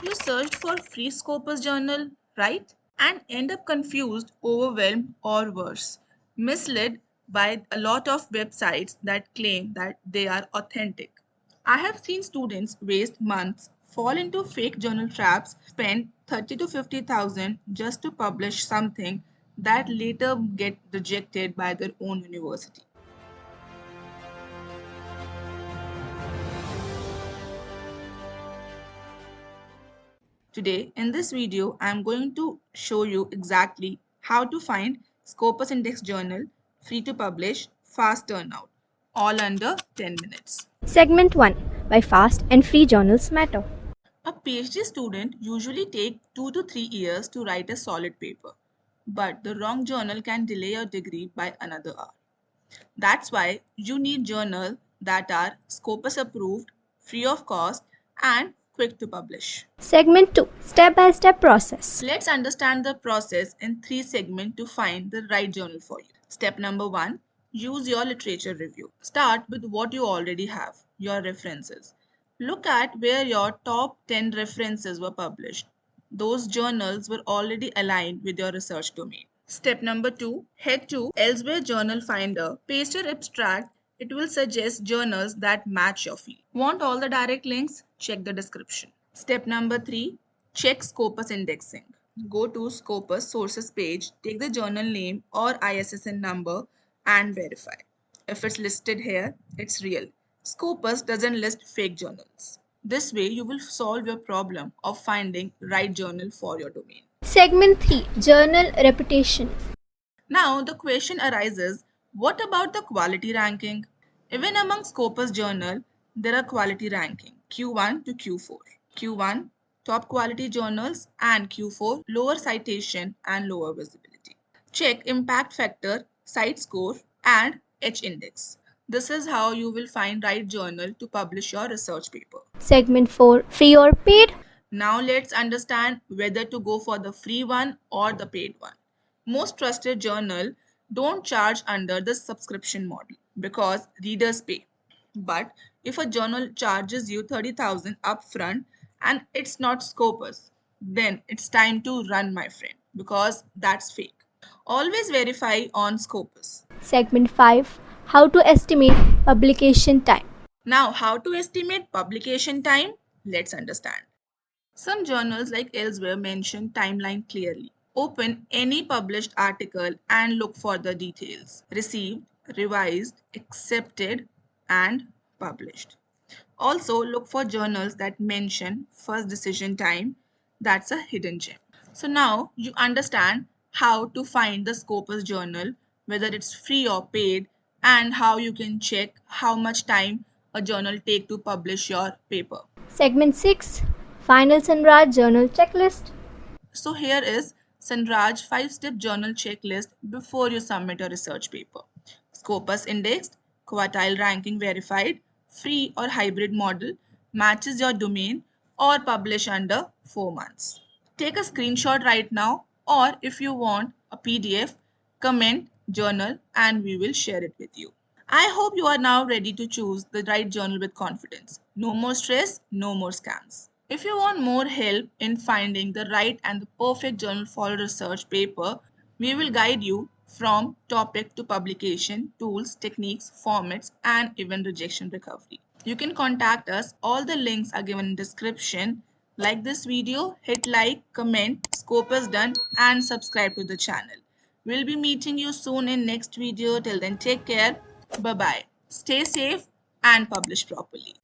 You searched for free Scopus journal, right? And end up confused, overwhelmed, or worse, misled by a lot of websites that claim that they are authentic. I have seen students waste months, fall into fake journal traps, spend 30 to 50,000 just to publish something that later get rejected by their own university. Today, in this video, I am going to show you exactly how to find Scopus Index Journal, free to publish, fast turnout, all under 10 minutes. Segment 1. Why fast and free journals matter. A PhD student usually takes 2 to 3 years to write a solid paper, but the wrong journal can delay your degree by another hour. That's why you need journals that are Scopus approved, free of cost, and quick to publish. Segment 2. Step by step process. Let's understand the process in three segments to find the right journal for you. Step number 1, use your literature review. Start with what you already have, your references. Look at where your top 10 references were published. Those journals were already aligned with your research domain. Step number 2, head to Elsevier Journal Finder, paste your abstract. It will suggest journals that match your field. Want all the direct links? Check the description. Step number 3, check Scopus indexing. Go to Scopus sources page, take the journal name or ISSN number and verify. If it's listed here, it's real. Scopus doesn't list fake journals. This way, you will solve your problem of finding right journal for your domain. Segment 3. Journal reputation. Now the question arises, what about the quality ranking? Even among Scopus journal, there are quality ranking Q1 to Q4. Q1 top quality journals and Q4 lower citation and lower visibility. Check impact factor, site score and H index. This is how you will find right journal to publish your research paper. Segment 4. Free or paid. Now let's understand whether to go for the free one or the paid one. Most trusted journal don't charge under the subscription model because readers pay. But if a journal charges you 30,000 upfront and it's not Scopus, then it's time to run, my friend, because that's fake. Always verify on Scopus. Segment 5. How to estimate publication time. Now, how to estimate publication time? Let's understand. Some journals like Elsevier mention timeline clearly. Open any published article and look for the details. Received, revised, accepted, and published. Also, look for journals that mention first decision time. That's a hidden gem. So now you understand how to find the Scopus journal, whether it's free or paid, and how you can check how much time a journal take to publish your paper. Segment 6. Final Sanraj journal checklist. So here is Sanraj 5-step journal checklist before you submit a research paper. Scopus indexed, quartile ranking verified, free or hybrid model, matches your domain or publish under 4 months. Take a screenshot right now or if you want a PDF, comment, journal and we will share it with you. I hope you are now ready to choose the right journal with confidence. No more stress, no more scams. If you want more help in finding the right and the perfect journal for a research paper, we will guide you from topic to publication, tools, techniques, formats, and even rejection recovery. You can contact us. All the links are given in description. Like this video, hit like, comment, Scopus done, and subscribe to the channel. We'll be meeting you soon in next video. Till then, take care. Bye-bye. Stay safe and publish properly.